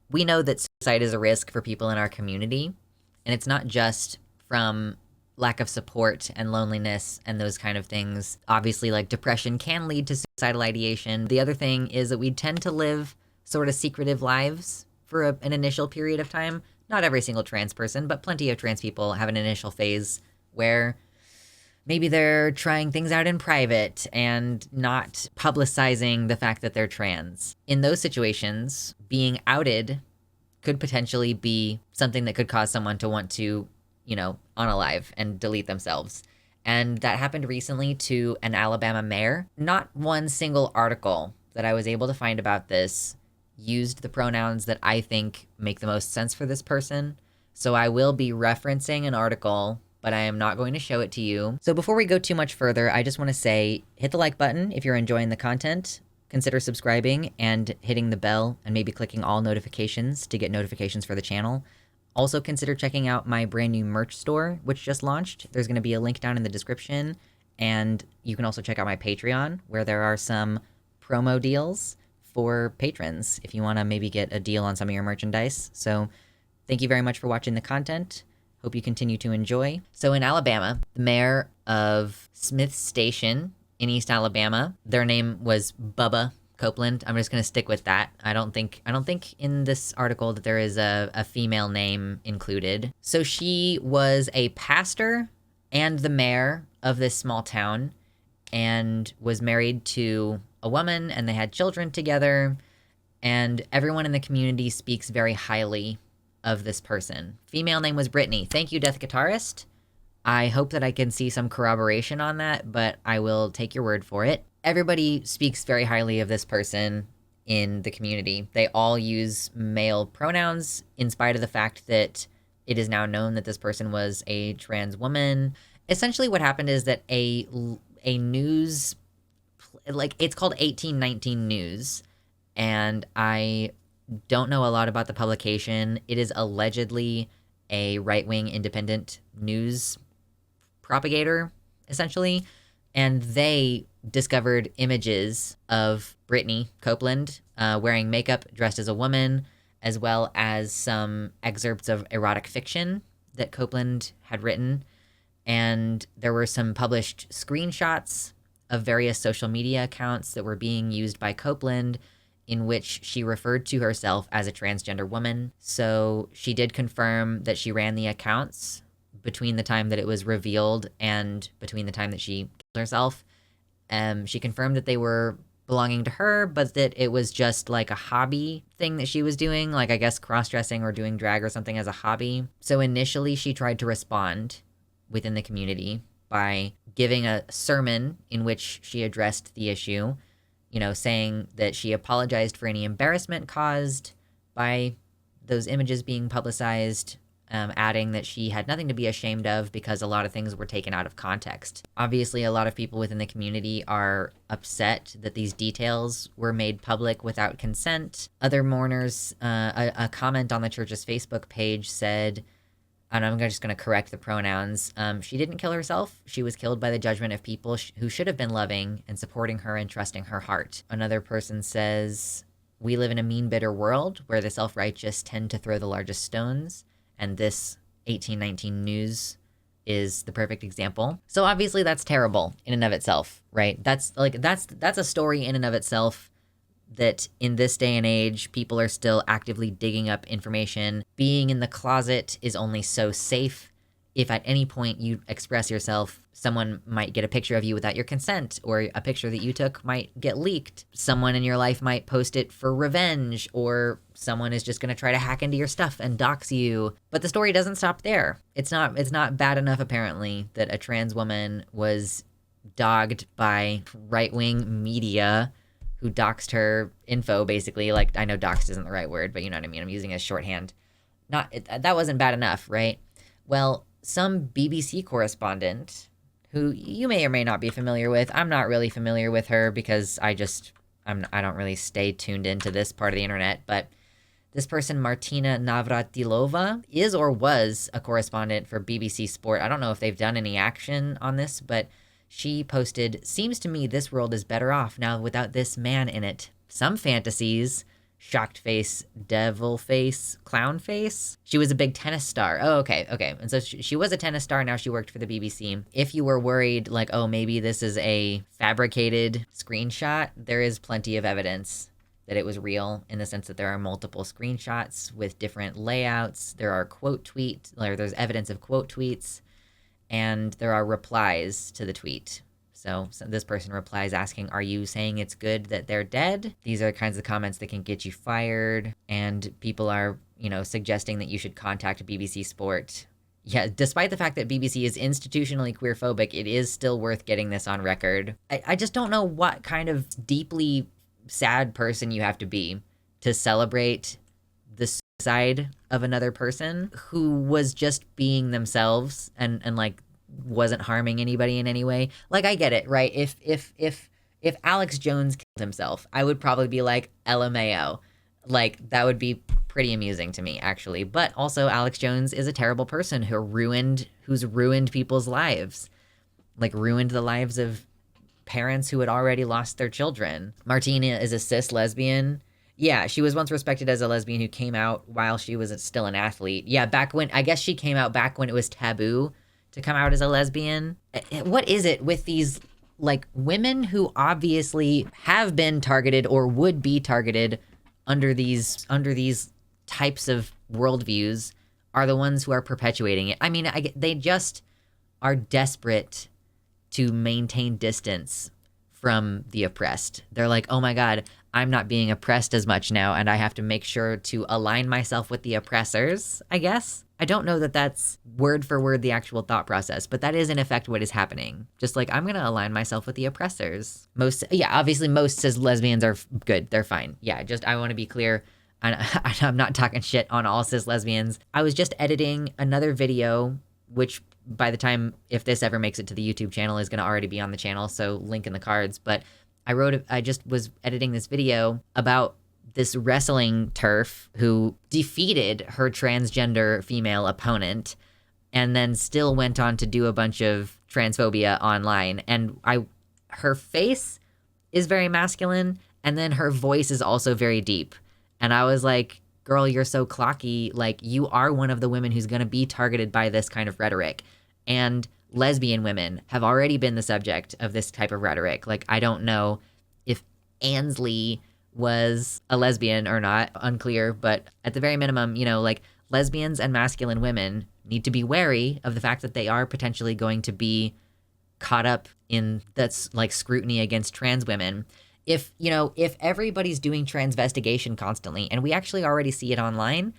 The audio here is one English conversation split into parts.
We know that suicide is a risk for people in our community, and it's not just from lack of support and loneliness and those kind of things. Obviously, like depression can lead to suicidal ideation. The other thing is that we tend to live sort of secretive lives for an initial period of time. Not every single trans person, but plenty of trans people have an initial phase where maybe they're trying things out in private and not publicizing the fact that they're trans. In those situations, being outed could potentially be something that could cause someone to want to, unalive and delete themselves. And that happened recently to an Alabama mayor. Not one single article that I was able to find about this used the pronouns that I think make the most sense for this person. So I will be referencing an article, but I am not going to show it to you. So before we go too much further, I just want to say, hit the like button if you're enjoying the content. Consider subscribing and hitting the bell and maybe clicking all notifications to get notifications for the channel. Also consider checking out my brand new merch store, which just launched. There's going to be a link down in the description. And you can also check out my Patreon, where there are some promo deals for patrons if you want to maybe get a deal on some of your merchandise. So thank you very much for watching the content. Hope you continue to enjoy. So in Alabama, the mayor of Smith Station in East Alabama, their name was Bubba Copeland. I'm just going to stick with that. I don't think in this article that there is a female name included. So she was a pastor and the mayor of this small town and was married to a woman, and they had children together, and everyone in the community speaks very highly of this person. Female name was Brittany. Thank you, Death Guitarist. I hope that I can see some corroboration on that, but I will take your word for it. Everybody speaks very highly of this person in the community. They all use male pronouns in spite of the fact that it is now known that this person was a trans woman. Essentially what happened is that a news, like, it's called 1819 News, and I don't know a lot about the publication. It is allegedly a right-wing independent news propagator, essentially, and they discovered images of Brittany Copeland wearing makeup, dressed as a woman, as well as some excerpts of erotic fiction that Copeland had written. And there were some published screenshots of various social media accounts that were being used by Copeland in which she referred to herself as a transgender woman. So she did confirm that she ran the accounts between the time that it was revealed and between the time that she killed herself. She confirmed that they were belonging to her, but that it was just like a hobby thing that she was doing, like I guess cross-dressing or doing drag or something as a hobby. So initially she tried to respond within the community by giving a sermon in which she addressed the issue, saying that she apologized for any embarrassment caused by those images being publicized, adding that she had nothing to be ashamed of because a lot of things were taken out of context. Obviously, a lot of people within the community are upset that these details were made public without consent. Other mourners, a comment on the church's Facebook page said, and I'm just going to correct the pronouns, she didn't kill herself. She was killed by the judgment of people who should have been loving and supporting her and trusting her heart. Another person says, we live in a mean, bitter world where the self-righteous tend to throw the largest stones, and this 1819 News is the perfect example. So obviously that's terrible in and of itself, right? That's a story in and of itself that in this day and age, people are still actively digging up information. Being in the closet is only so safe. If at any point you express yourself, someone might get a picture of you without your consent, or a picture that you took might get leaked. Someone in your life might post it for revenge, or someone is just going to try to hack into your stuff and dox you. But the story doesn't stop there. It's not bad enough, apparently, that a trans woman was dogged by right-wing media who doxed her info, basically. Like, I know doxed isn't the right word, but you know what I mean. I'm using it as shorthand. That wasn't bad enough, right? Well, some BBC correspondent, who you may or may not be familiar with, I'm not really familiar with her because I don't really stay tuned into this part of the internet, but this person, Martina Navratilova, is or was a correspondent for BBC Sport. I don't know if they've done any action on this, but she posted, seems to me this world is better off now without this man in it. Some fantasies shocked face, devil face, clown face. She was a big tennis star. Oh, okay. And so she was a tennis star. Now she worked for the BBC. If you were worried, like, oh, maybe this is a fabricated screenshot, there is plenty of evidence that it was real, in the sense that there are multiple screenshots with different layouts. There are there's evidence of quote tweets, and there are replies to the tweet. So this person replies asking, are you saying it's good that they're dead? These are the kinds of comments that can get you fired. And people are, suggesting that you should contact BBC Sport. Yeah, despite the fact that BBC is institutionally queerphobic, it is still worth getting this on record. I just don't know what kind of deeply sad person you have to be to celebrate the suicide of another person who was just being themselves and like wasn't harming anybody in any way. Like, I get it, right? If Alex Jones killed himself, I would probably be like, LMAO. Like, that would be pretty amusing to me, actually. But also, Alex Jones is a terrible person who's ruined people's lives. Like, ruined the lives of parents who had already lost their children. Martina is a cis lesbian. Yeah, she was once respected as a lesbian who came out while she was still an athlete. Yeah, I guess she came out back when it was taboo to come out as a lesbian. What is it with these, like, women who obviously have been targeted or would be targeted under these types of worldviews are the ones who are perpetuating it? I mean, they just are desperate to maintain distance from the oppressed. They're like, oh my God, I'm not being oppressed as much now, and I have to make sure to align myself with the oppressors, I guess. I don't know that that's word for word the actual thought process, but that is in effect what is happening. Just like, I'm going to align myself with the oppressors. Obviously most cis lesbians are good. They're fine. Yeah, I want to be clear. I'm not talking shit on all cis lesbians. I was just editing another video, which by the time, if this ever makes it to the YouTube channel, is going to already be on the channel, so link in the cards. But I just was editing this video about this wrestling TERF who defeated her transgender female opponent and then still went on to do a bunch of transphobia online. And her face is very masculine, and then her voice is also very deep. And I was like, girl, you're so clocky. Like, you are one of the women who's going to be targeted by this kind of rhetoric. And lesbian women have already been the subject of this type of rhetoric. Like, I don't know if Ansley was a lesbian or not, unclear, but at the very minimum, like, lesbians and masculine women need to be wary of the fact that they are potentially going to be caught up in that's like scrutiny against trans women. If everybody's doing transvestigation constantly, and we actually already see it online,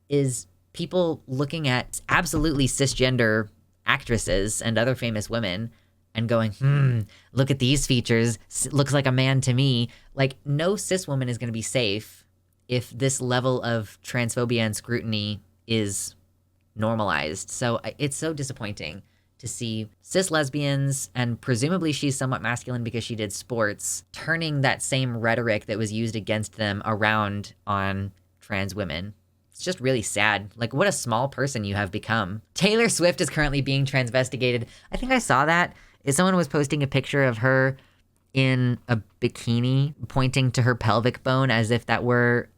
is people looking at absolutely cisgender actresses and other famous women and going, look at these features, looks like a man to me. Like, no cis woman is going to be safe if this level of transphobia and scrutiny is normalized. So it's so disappointing to see cis lesbians, and presumably she's somewhat masculine because she did sports, turning that same rhetoric that was used against them around on trans women. It's just really sad. Like, what a small person you have become. Taylor Swift is currently being transvestigated. I think I saw that. Someone was posting a picture of her in a bikini pointing to her pelvic bone as if that were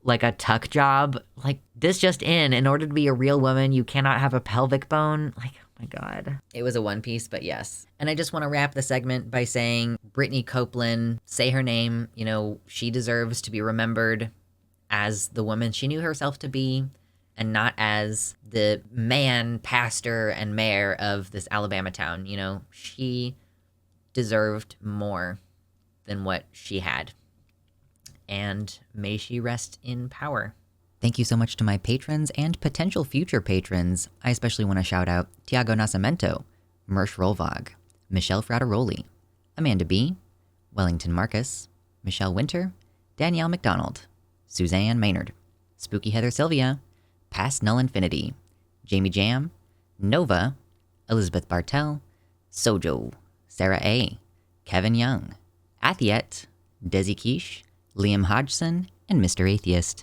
like a tuck job. Like, this just in order to be a real woman, you cannot have a pelvic bone. Like, oh my God. It was a one piece, but yes. And I just want to wrap the segment by saying Brittany Copeland, say her name, she deserves to be remembered as the woman she knew herself to be, and not as the man, pastor, and mayor of this Alabama town. She deserved more than what she had. And may she rest in power. Thank you so much to my patrons and potential future patrons. I especially want to shout out Tiago Nascimento, Mersh Rolvog, Michelle Frateroli, Amanda B., Wellington Marcus, Michelle Winter, Danielle McDonald, Suzanne Maynard, Spooky Heather Sylvia, Past Null Infinity, Jamie Jam, Nova, Elizabeth Bartell, Sojo, Sarah A., Kevin Young, Athiet, Desi Quiche, Liam Hodgson, and Mr. Atheist.